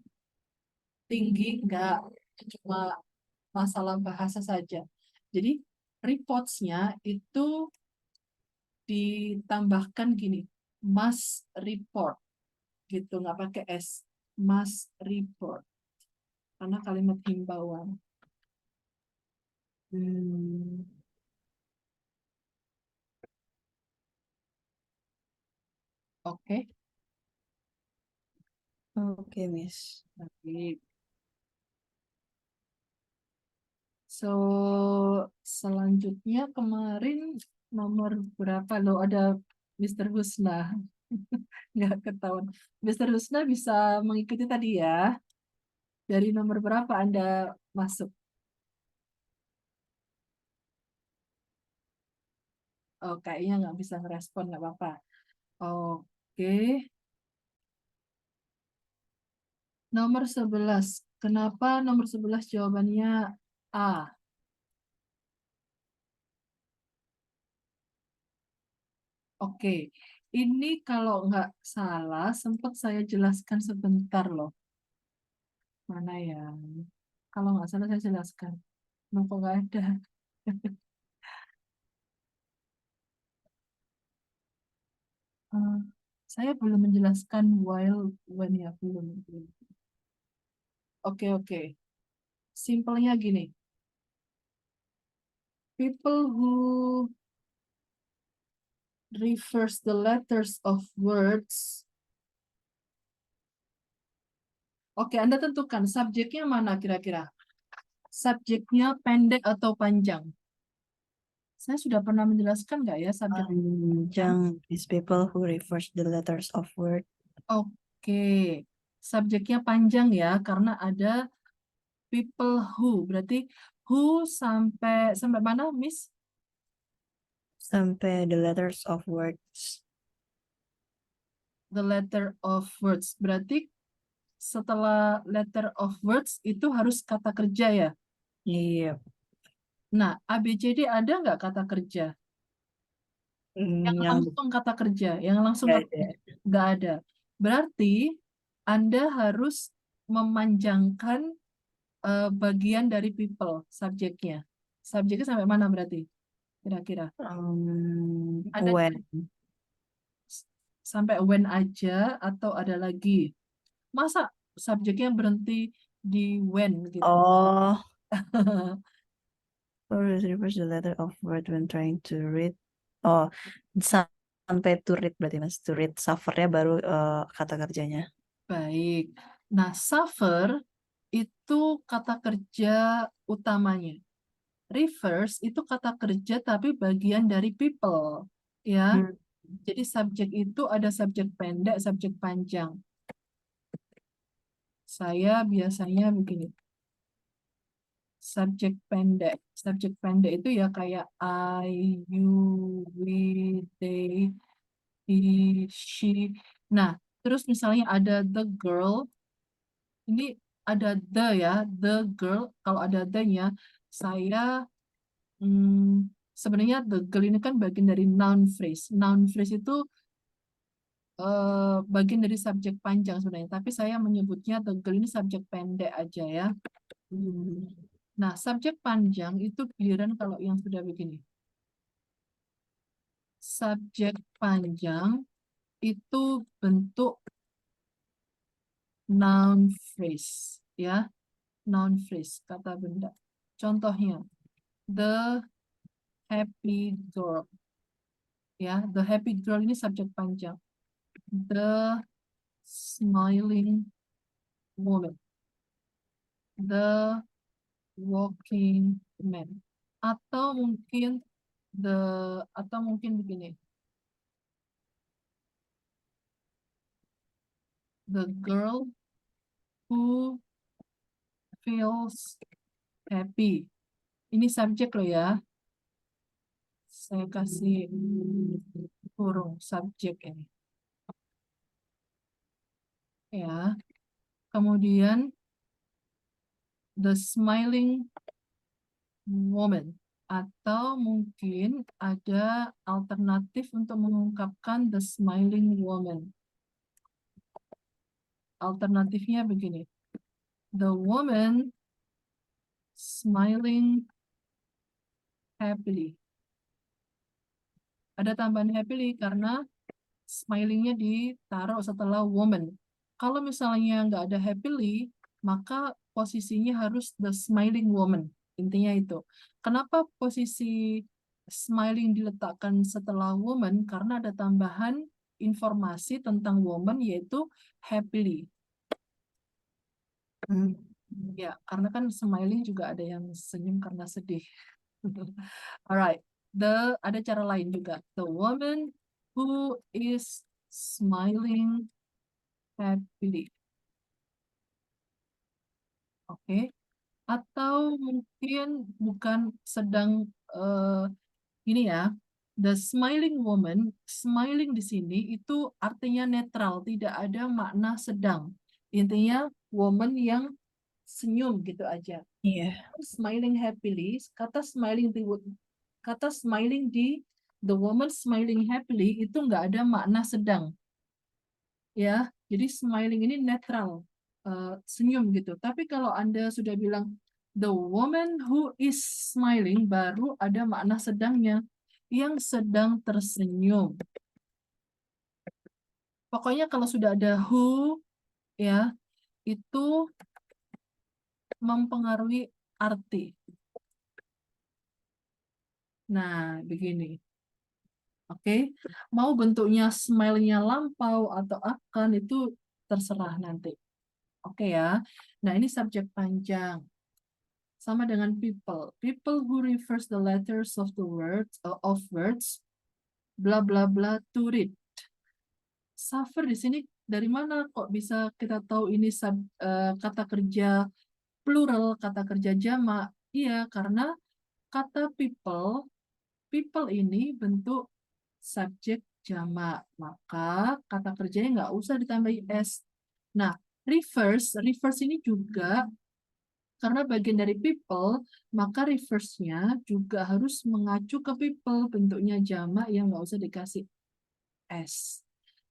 tinggi, enggak. Cuma masalah bahasa saja. Jadi reports-nya itu ditambahkan gini, must report gitu, nggak pakai S, must report karena kalimat himbauan. Oke. Oke, Miss. Baik. So, selanjutnya kemarin nomor berapa loh? Ada Mr. Husna. Nggak ketahuan. Mr. Husna bisa mengikuti tadi ya. Dari nomor berapa Anda masuk? Oh, kayaknya nggak bisa ngerespon, nggak apa-apa. Oke. Nomor 11. Kenapa nomor 11 jawabannya A? Oke. Ini kalau nggak salah, sempat saya jelaskan sebentar loh. Mana ya? Kalau nggak salah saya jelaskan. Kenapa nggak ada? Saya belum menjelaskan while, when ya, belum. Oke. Simpelnya gini. People who refers the letters of words. Oke, Anda tentukan subjeknya mana kira-kira? Subjeknya pendek atau panjang? Saya sudah pernah menjelaskan nggak ya subjek? Panjang is people who refers the letters of word. Oke, subjeknya panjang ya, karena ada people who. Berarti who sampai mana, Miss? Sampai the letters of words. The letter of words. Berarti setelah letter of words itu harus kata kerja ya. Iya. Nah, ABCD ada nggak kata kerja? Yang Yang langsung kata kerja, yang langsung nggak kata ada. nggak ada. Berarti Anda harus memanjangkan bagian dari people, subjeknya. Subjeknya sampai mana berarti? Kira-kira. Ada When. sampai when aja atau ada lagi? Masa subjeknya berhenti di when gitu? Oh, refers the letter of word when trying to read. Oh, sampai to read berarti mas. To read, suffernya baru kata kerjanya. Baik. Nah, suffer itu kata kerja utamanya. Refers itu kata kerja tapi bagian dari people. Ya. Hmm. Jadi subjek itu ada subjek pendek, subjek panjang. Saya biasanya begini. Subjek pendek. Subjek pendek itu ya kayak I, you, we, they, he, she. Nah, terus misalnya ada the girl. Ini ada the ya, the girl. Kalau ada the-nya, saya sebenarnya the girl ini kan bagian dari noun phrase. Noun phrase itu bagian dari subjek panjang sebenarnya. Tapi saya menyebutnya the girl ini subjek pendek aja ya. Nah, subjek panjang itu giliran kalau yang sudah begini. Subjek panjang itu bentuk noun phrase ya. Noun phrase, kata benda. Contohnya, the happy girl. Ya, the happy girl ini subjek panjang. The smiling woman. The walking man. Atau mungkin begini. The girl who feels happy. Ini subjek loh ya. Saya kasih kurung subjek ini. Ya. Kemudian the smiling woman. Atau mungkin ada alternatif untuk mengungkapkan the smiling woman. Alternatifnya begini. The woman smiling happily. Ada tambahan happily karena smilingnya ditaruh setelah woman. Kalau misalnya nggak ada happily, maka posisinya harus the smiling woman. Intinya itu. Kenapa posisi smiling diletakkan setelah woman? Karena ada tambahan informasi tentang woman yaitu happily. Ya, karena kan smiling juga ada yang senyum karena sedih. Alright, ada cara lain juga. The woman who is smiling happily. Oke. Atau mungkin bukan sedang ini ya. The smiling woman, smiling di sini itu artinya netral, tidak ada makna sedang. Intinya woman yang senyum gitu aja. Iya. Smiling happily, kata smiling di the woman smiling happily itu nggak ada makna sedang. Ya, jadi smiling ini netral, senyum gitu. Tapi kalau Anda sudah bilang the woman who is smiling, baru ada makna sedangnya, yang sedang tersenyum. Pokoknya kalau sudah ada who, ya, itu mempengaruhi arti. Nah, begini. Oke, mau bentuknya smile-nya lampau atau akan itu terserah nanti. Oke ya. Nah, ini subjek panjang. Sama dengan people. People who refers the letters of the words of words bla bla bla to read. Suffer di sini dari mana kok bisa kita tahu ini kata kerja plural, kata kerja jamak? Iya, karena kata people ini bentuk subjek jamak, maka kata kerjanya nggak usah ditambahi s. Nah, reverse ini juga karena bagian dari people, maka reverse-nya juga harus mengacu ke people, bentuknya jamak yang nggak usah dikasih s.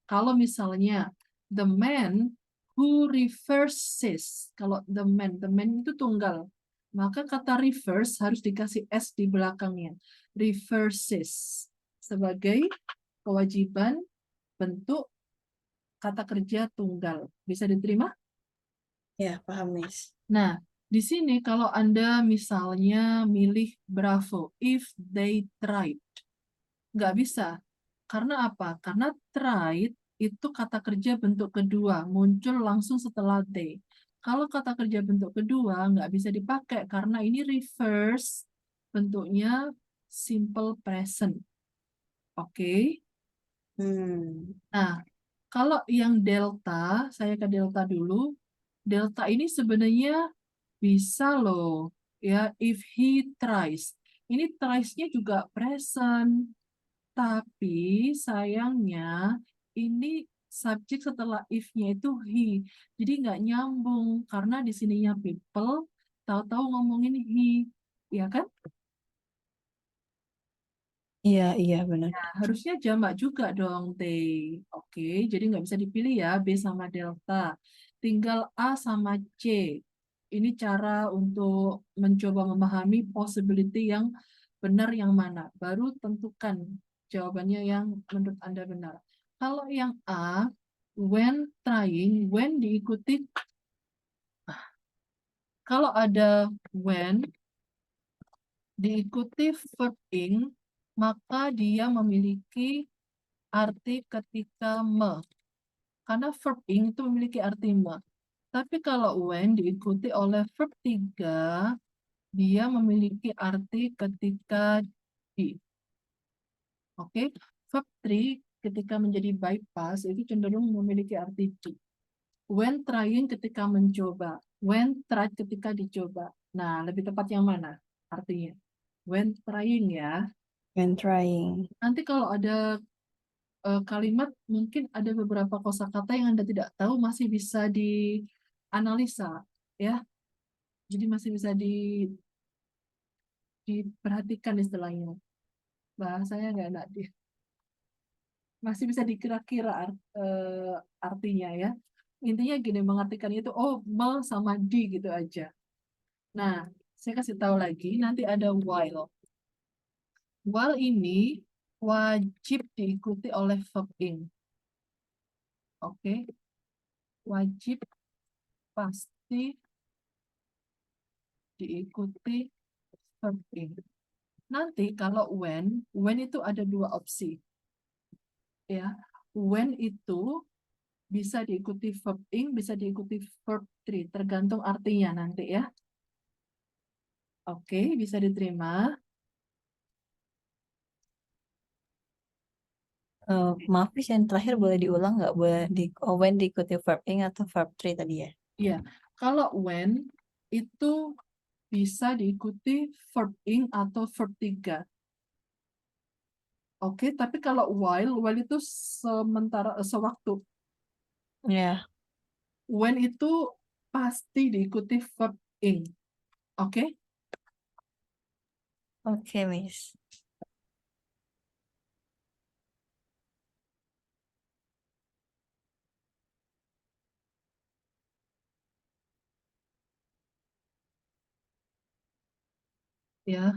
Kalau misalnya the man who reverses, kalau the man itu tunggal, maka kata reverse harus dikasih s di belakangnya. Reverses sebagai kewajiban bentuk kata kerja tunggal. Bisa diterima? Ya, paham, Miss. Nah, di sini kalau Anda misalnya milih Bravo, if they tried, nggak bisa. Karena apa? Karena tried itu kata kerja bentuk kedua, muncul langsung setelah they. Kalau kata kerja bentuk kedua nggak bisa dipakai karena ini reverse, bentuknya simple present. Oke. Hmm. Nah, kalau yang delta, saya ke delta dulu. Delta ini sebenarnya bisa loh, ya, if he tries. Ini tries-nya juga present, tapi sayangnya ini subjek setelah if-nya itu he. Jadi nggak nyambung karena di sininya people, tahu-tahu ngomongin he, ya kan? Iya, iya benar. Nah, harusnya jamak juga dong, T. Oke, jadi nggak bisa dipilih ya, B sama delta. Tinggal A sama C. Ini cara untuk mencoba memahami possibility yang benar yang mana. Baru tentukan jawabannya yang menurut Anda benar. Kalau yang A, when trying, when diikuti, kalau ada when diikuti verb ing, maka dia memiliki arti ketika karena verb ing itu memiliki arti Tapi kalau when diikuti oleh verb 3, dia memiliki arti ketika di. Oke, verb 3 ketika menjadi bypass itu cenderung memiliki arti di. When trying ketika mencoba, when tried ketika dicoba. Nah, lebih tepat yang mana artinya? When trying ya. When trying. Nanti kalau ada kalimat mungkin ada beberapa kosakata yang Anda tidak tahu masih bisa dianalisa ya. Jadi masih bisa diperhatikan istilahnya. Bahasanya nggak enak masih bisa dikira-kira artinya ya. Intinya gini mengartikan itu oh me sama di gitu aja. Nah, saya kasih tahu lagi nanti ada while. While ini wajib diikuti oleh verb ing. Oke, wajib pasti diikuti verb ing. Nanti kalau when itu ada dua opsi. Ya, when itu bisa diikuti verb ing, bisa diikuti verb 3, tergantung artinya nanti ya. Oke, bisa diterima. Maaf, Miss, yang terakhir boleh diulang nggak? Boleh when diikuti verb ing atau verb 3 tadi ya? Iya, kalau when itu bisa diikuti verb ing atau verb 3. Oke, tapi kalau while itu sementara sewaktu. Ya, When itu pasti diikuti verb ing. Oke? oke, Miss. Ya,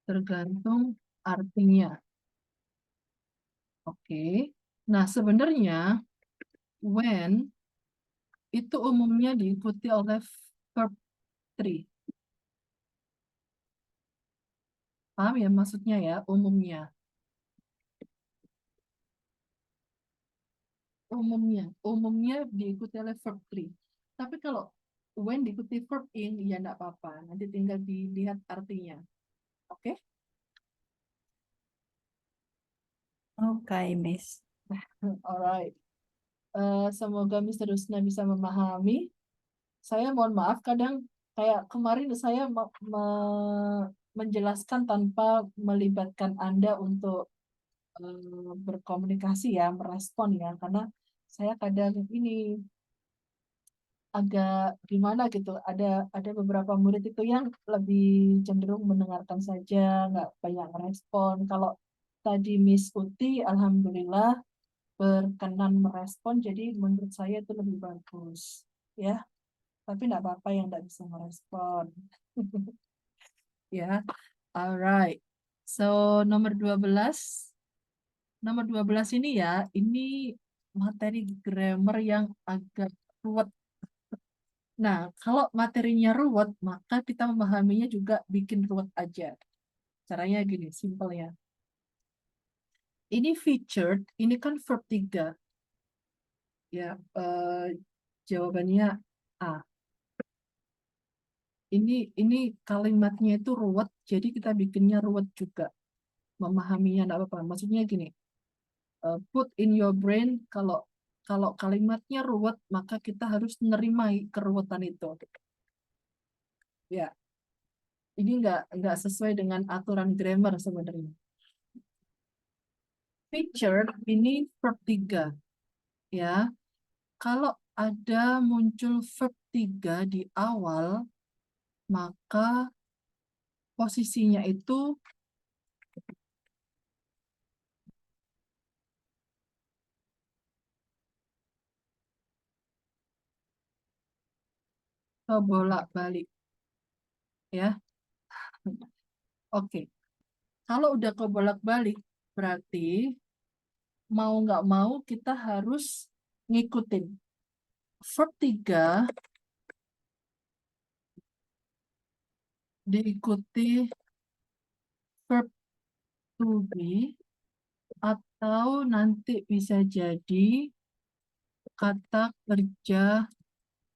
tergantung artinya. Oke. Nah, sebenarnya when itu umumnya diikuti oleh verb 3. Paham ya maksudnya ya, umumnya. Umumnya diikuti oleh verb 3. Tapi kalau when diikuti verb in, ya enggak apa-apa. Nanti tinggal dilihat artinya. Oke? Oke, Miss. Alright. Semoga Mr. Rusna bisa memahami. Saya mohon maaf, kadang kayak kemarin saya menjelaskan tanpa melibatkan Anda untuk berkomunikasi ya, merespon ya, karena saya kadang ini agak gimana gitu. Ada beberapa murid itu yang lebih cenderung mendengarkan saja, nggak banyak merespon. Kalau tadi Miss Uti, alhamdulillah berkenan merespon, jadi menurut saya itu lebih bagus, ya. Tapi nggak apa-apa yang nggak bisa merespon, ya. Alright. So nomor 12. Nomor 12 ini ya, ini materi grammar yang agak ruwet. Nah, kalau materinya ruwet, maka kita memahaminya juga bikin ruwet aja. Caranya gini, simple ya. Ini featured, ini kan verb 3. Ya, jawabannya A. Ini kalimatnya itu ruwet, jadi kita bikinnya ruwet juga. Memahaminya enggak apa-apa. Maksudnya gini, put in your brain, kalau kalau kalimatnya ruwet, maka kita harus menerima keruwetan itu. Ya, ini nggak sesuai dengan aturan grammar sebenarnya. Featured ini verb 3. Ya, kalau ada muncul verb 3 di awal, maka posisinya itu kebolak-balik. Ya, oke. Kalau udah kebolak-balik, berarti mau nggak mau kita harus ngikutin. Verb 3 diikuti verb to be, atau nanti bisa jadi kata kerja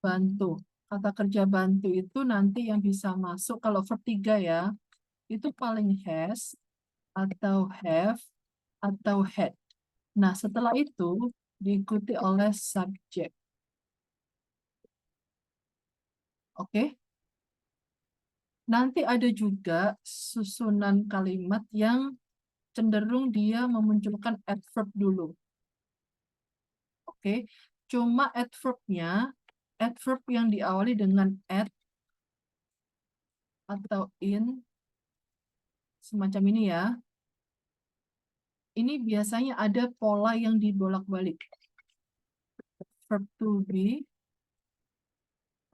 bantu. Kata kerja bantu itu nanti yang bisa masuk, kalau verb 3 ya, itu paling has, atau have, atau had. Nah, setelah itu diikuti oleh subjek. Oke? Nanti ada juga susunan kalimat yang cenderung dia memunculkan adverb dulu. Oke? Cuma adverb yang diawali dengan at atau in, semacam ini ya. Ini biasanya ada pola yang dibolak-balik. Verb to be,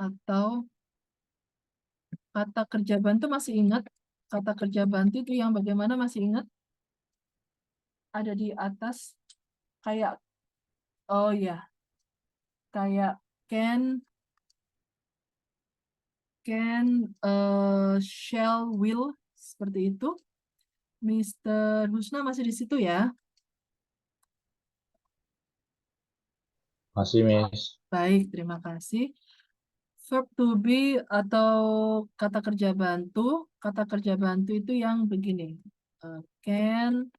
atau kata kerja bantu, masih ingat? Kata kerja bantu itu yang bagaimana, masih ingat? Ada di atas, kayak, oh ya, kayak can, shall, will, seperti itu. Mr. Husna masih di situ ya? Masih, Miss. Baik, terima kasih. Verb to be atau kata kerja bantu itu yang begini. Can,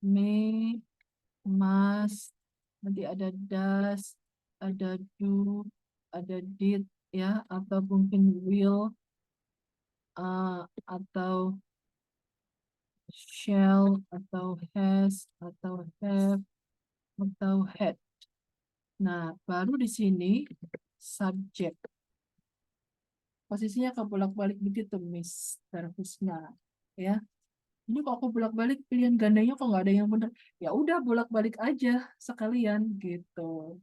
may, must, nanti ada does, ada do, ada did, ya, atau mungkin will, atau shall, atau has, atau have, atau had. Nah, baru di sini subjek. Posisinya kebolak-balik begitu, Mr. Husna. Ya, ini kok aku bolak-balik, pilihan gandanya kok nggak ada yang benar. Ya udah, bolak-balik aja sekalian gitu.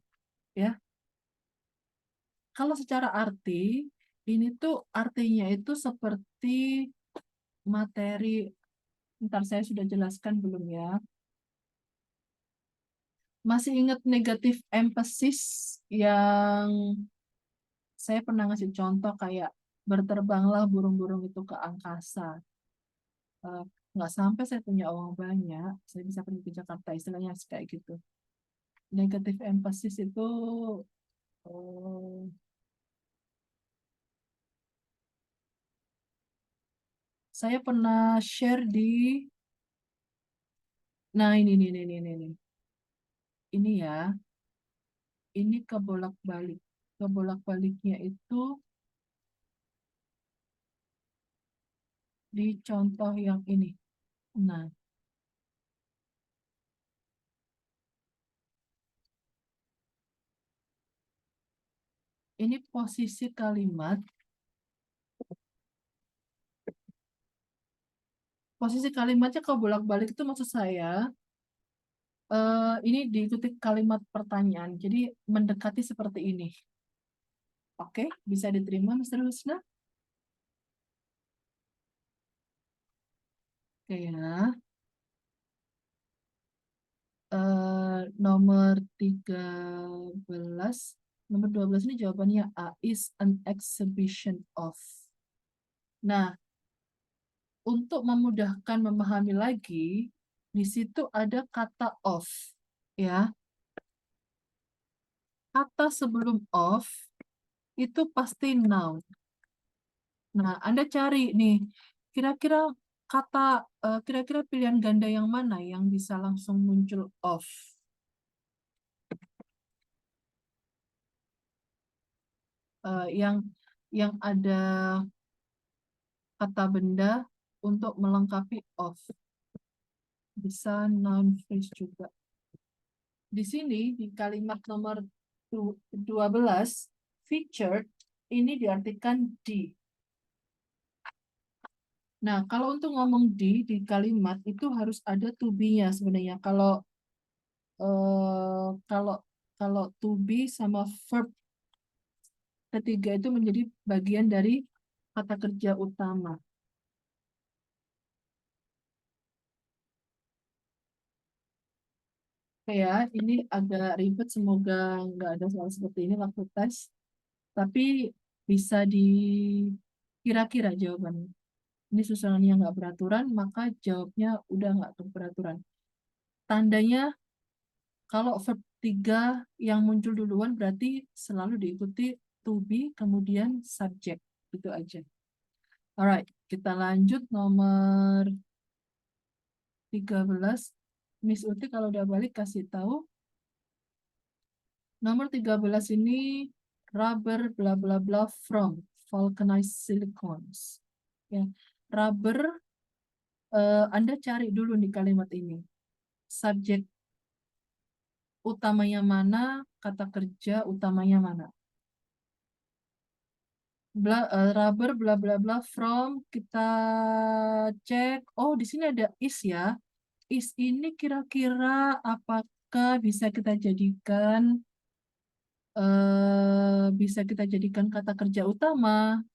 Ya, kalau secara arti, ini tuh artinya itu seperti materi, ntar saya sudah jelaskan belum ya? Masih ingat negatif emphasis yang saya pernah ngasih contoh kayak berterbanglah burung-burung itu ke angkasa. Eh, nggak sampai saya punya uang banyak, saya bisa pergi ke Jakarta, istilahnya kayak gitu. Negatif emphasis itu eh, saya pernah share di, nah ini ya, ini kebolak-balik. Kebolak-baliknya itu di contoh yang ini. Nah, ini posisi kalimat. Posisi kalimatnya kebolak-balik itu maksud saya, ini diikuti kalimat pertanyaan. Jadi mendekati seperti ini. Oke, bisa diterima, Mr. Husna? Oke ya. Nomor 13. Nomor 12 ini jawabannya A, is an exhibition of. Nah, untuk memudahkan memahami lagi, di situ ada kata of. Ya, kata sebelum of itu pasti noun. Nah, Anda cari nih, kira-kira kira-kira pilihan ganda yang mana yang bisa langsung muncul of? Yang ada kata benda untuk melengkapi of. Bisa noun phrase juga. Di sini, di kalimat nomor 12, featured, ini diartikan di. Nah, kalau untuk ngomong di kalimat itu harus ada to be-nya sebenarnya. Kalau to be sama verb ketiga itu menjadi bagian dari kata kerja utama. Ya, ini agak ribet, semoga nggak ada soal seperti ini waktu tes. Tapi bisa kira-kira jawabannya. Ini susunannya nggak beraturan, maka jawabnya udah nggak beraturan. Tandanya kalau verb 3 yang muncul duluan berarti selalu diikuti to be, kemudian subject. Itu aja. Alright, kita lanjut nomor 13. Miss Uti kalau udah balik kasih tahu. Nomor 13 ini rubber bla bla bla from vulcanized silicones. Ya, rubber Anda cari dulu nih kalimat ini. Subjek utamanya mana, kata kerja utamanya mana. Rubber bla bla bla from, kita cek. Oh, di sini ada is ya. Is ini kira-kira apakah bisa kita jadikan kata kerja utama?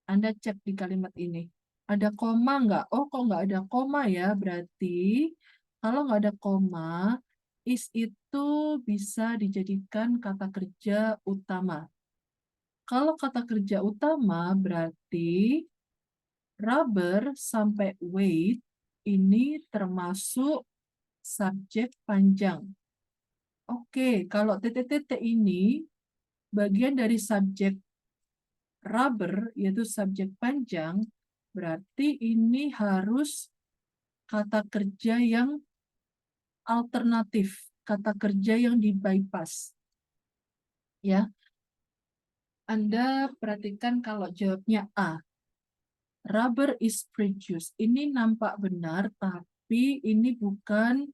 Anda cek di kalimat ini. Ada koma nggak? Oh, kok nggak ada koma ya? Berarti kalau nggak ada koma, is itu bisa dijadikan kata kerja utama. Kalau kata kerja utama berarti rubber sampai weight ini termasuk subjek panjang. Oke, kalau titik-titik ini bagian dari subjek rubber, yaitu subjek panjang, berarti ini harus kata kerja yang alternatif, kata kerja yang di bypass. Ya, Anda perhatikan kalau jawabnya A. Rubber is produced. Ini nampak benar, tapi ini bukan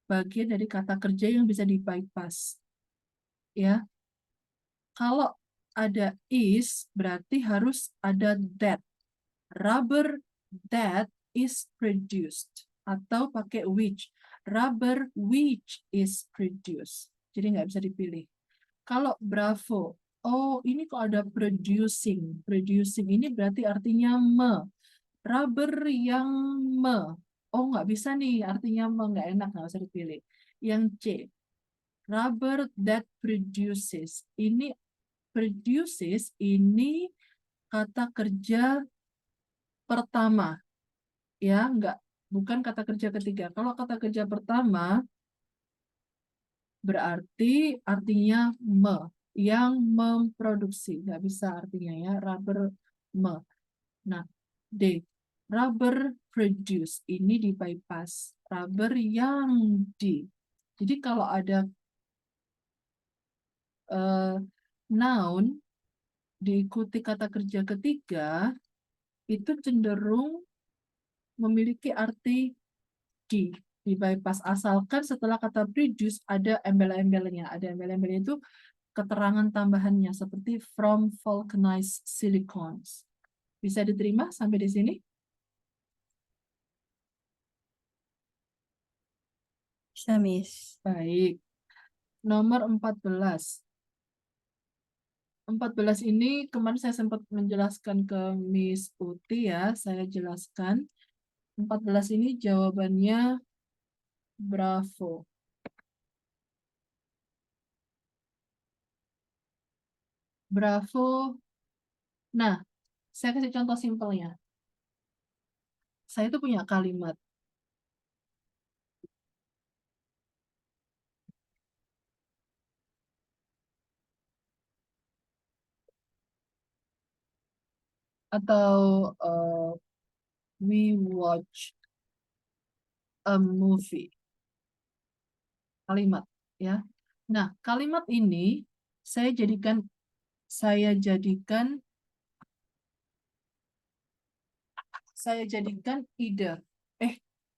bagian dari kata kerja yang bisa di bypass. Ya, kalau ada is, berarti harus ada that. Rubber that is produced. Atau pakai which. Rubber which is produced. Jadi nggak bisa dipilih. Kalau bravo, oh ini kok ada producing. Producing ini berarti artinya me. Rubber yang me. Oh, nggak bisa nih, artinya nggak enak, nggak usah dipilih. Yang C, rubber that produces. Ini produces, ini kata kerja pertama, ya, nggak, bukan kata kerja ketiga. Kalau kata kerja pertama, berarti artinya yang memproduksi. Nggak bisa artinya ya, rubber me. Nah, D, rubber produce. Ini di bypass. Rubber yang di. Jadi kalau ada eh, noun diikuti kata kerja ketiga, itu cenderung memiliki arti di bypass, asalkan setelah kata produce ada embel-embelnya. Ada embel-embelnya itu keterangan tambahannya seperti from vulcanized silicones. Bisa diterima sampai di sini? Bisa, Miss. Baik. Nomor 14. 14 ini kemarin saya sempat menjelaskan ke Miss Uti ya, saya jelaskan. 14 ini jawabannya bravo. Bravo. Nah, saya kasih contoh simpelnya. Saya itu punya kalimat. Atau we watch a movie. Kalimat, ya. Nah, kalimat ini saya jadikan saya jadikan saya jadikan ide.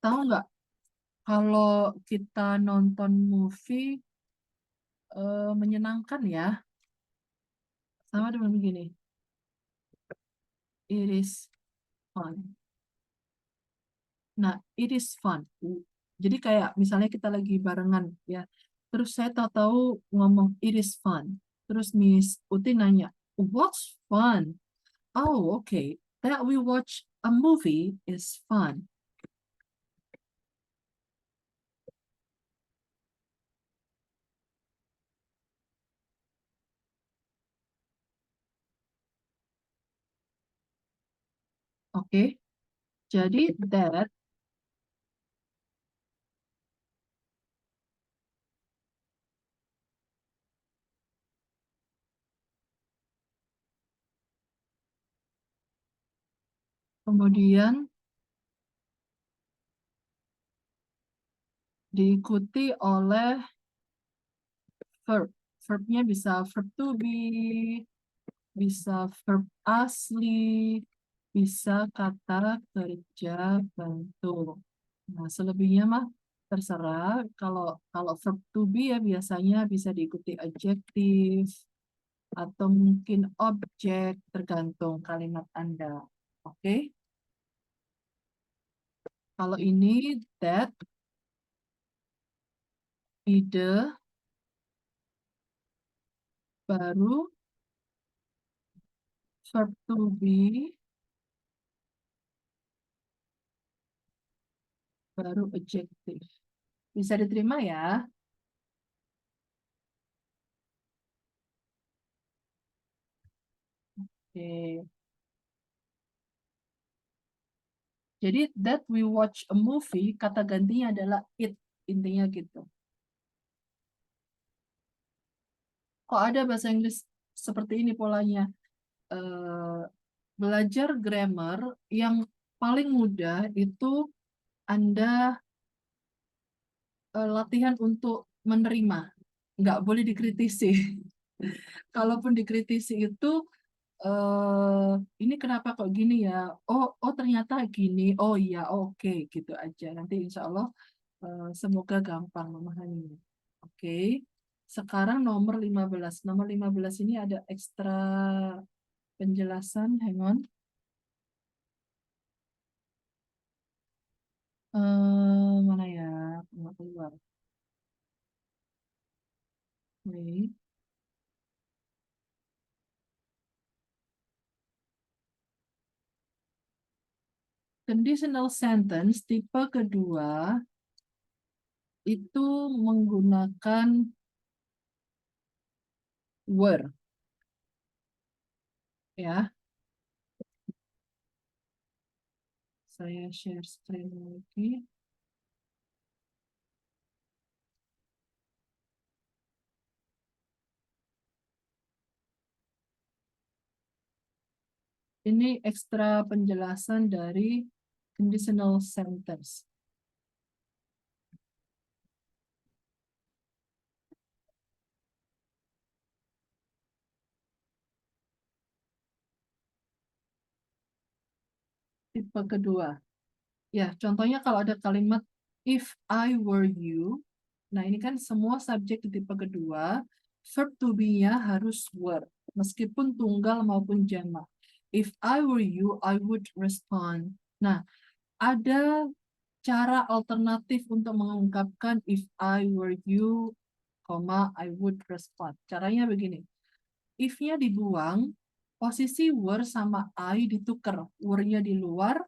Tahu nggak kalau kita nonton movie menyenangkan ya, sama dengan begini. It is fun. Nah, it is fun. Jadi kayak misalnya kita lagi barengan ya. Terus saya tahu-tahu ngomong it is fun. Terus Miss Uti nanya, what's fun? Oh, okay. That we watch a movie is fun. Oke. Jadi that kemudian diikuti oleh verb. Verbnya bisa verb to be, bisa verb asli, bisa kata kerja bentuk. Nah, selebihnya mah terserah. Kalau kalau verb to be ya biasanya bisa diikuti adjektif atau mungkin objek, tergantung kalimat Anda. Oke? Kalau ini that, ide, baru verb to be, baru adjektif. Bisa diterima ya? Oke. Jadi that we watch a movie, kata gantinya adalah it. Intinya gitu. Kok ada bahasa Inggris seperti ini polanya? Eh, belajar grammar yang paling mudah itu Anda latihan untuk menerima. Nggak boleh dikritisi. Kalaupun dikritisi itu ini kenapa kok gini ya? Oh ternyata gini. Oh iya, oke gitu aja. Nanti insya Allah semoga gampang memahaminya. Oke. Sekarang nomor 15. Nomor 15 ini ada ekstra penjelasan. Hang on. Mana ya? Nggak keluar. Wait. conditional sentence tipe kedua itu menggunakan were, ya. Saya share screen lagi. Ini ekstra penjelasan dari conditional sentence. Tipe kedua. Ya, contohnya kalau ada kalimat if I were you. Nah, ini kan semua subjek di tipe kedua, verb to be-nya harus were, meskipun tunggal maupun jamak. If I were you, I would respond. Nah, ada cara alternatif untuk mengungkapkan if I were you, I would respond. Caranya begini. If-nya dibuang, posisi were sama I ditukar. Were-nya di luar,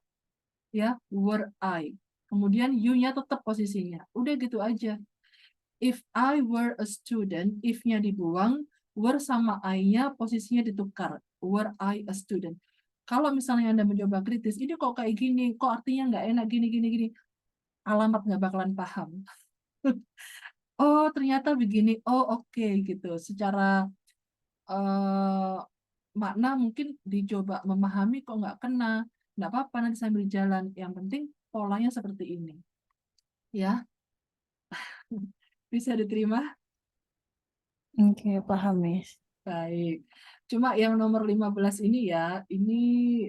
ya, were I. Kemudian you-nya tetap posisinya. Udah gitu aja. If I were a student, if-nya dibuang, were sama I-nya posisinya ditukar. Were I a student. Kalau misalnya Anda mencoba kritis, ini kok kayak gini, kok artinya nggak enak, gini, gini, gini. Alamat nggak bakalan paham. Oh, ternyata begini. Oh, oke, gitu. Secara makna mungkin dicoba memahami kok nggak kena. Nggak apa-apa, nanti sambil jalan. Yang penting polanya seperti ini. Ya, bisa diterima? Oke, paham, Miss. Baik. Cuma yang nomor 15 ini ya, ini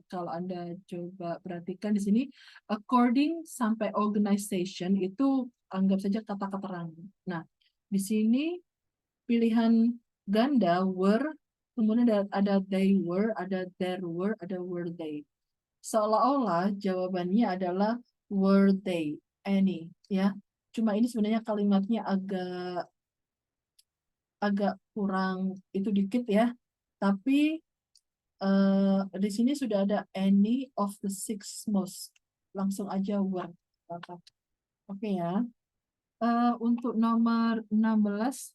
kalau Anda coba perhatikan di sini, according sampai organization itu anggap saja kata keterangan. Nah, di sini pilihan ganda were, kemudian ada they were, ada there were, ada were they. Seolah-olah jawabannya adalah were they any, ya. Cuma ini sebenarnya kalimatnya agak kurang itu dikit ya. Tapi di sini sudah ada any of the six most. Langsung aja were. Oke ya. Untuk nomor 16